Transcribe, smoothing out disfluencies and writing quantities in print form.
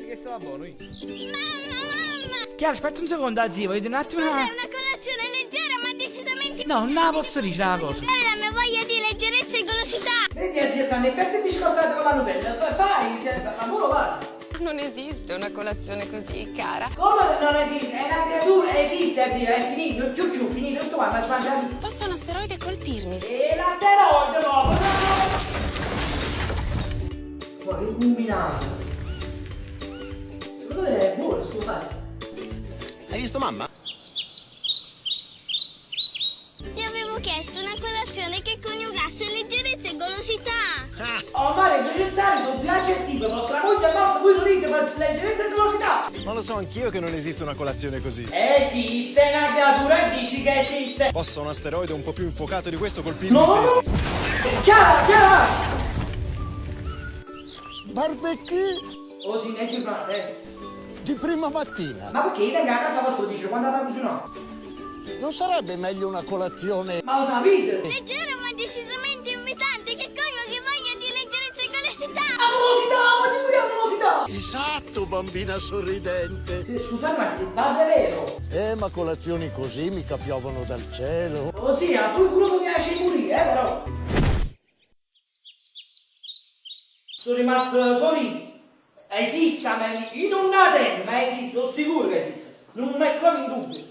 che stava buono. Mamma! Chiara, aspetta un secondo, zio, voglio dire un attimo. È una colazione leggera ma decisamente... No, non la posso dire la cosa. la mia voglia di leggerezza e golosità. Vedi, zia, stanno le carte biscottate con la Nutella. Fai, ma buono basta. Non esiste una colazione così cara. Come non esiste? È una creatura, esiste, zia, è finito, finito tutto qua, faccio mangiare. Posso un asteroide colpirmi? E l'asteroide, no! Poi è combinato. Secondo te è buono, scusate. Hai visto mamma? Ti avevo chiesto una colazione che coniugasse leggerezza e golosità. Oh, ma le necessarie sono più aggettive, vostra moglie è morta, voi lo dite per leggerezza e velocità. Ma lo so anch'io che non esiste una colazione così. Esiste una creatura e dici che esiste. Possa un asteroide un po' più infuocato di questo colpirmi No! se esiste. Chiara! Barbecue Oh, sì, neanche frate. di prima mattina. Ma perché in a casa vostra dice quando andate a cucinare? Non sarebbe meglio una colazione? Ma lo sapete? Leggera ma decisamente invitante che coniughi voglia di leggerezza e golosità. Velocità, ma di pure velocità! Esatto, bambina sorridente. Scusate, ma siete davvero? Ma colazioni così mica piovono dal cielo. Oh, zia, tu pure mi piace morire, però. Sono rimasto soli. Esiste, ma in un tempo, ma esiste, sono sicuro che esiste. Non mi metto proprio in dubbio.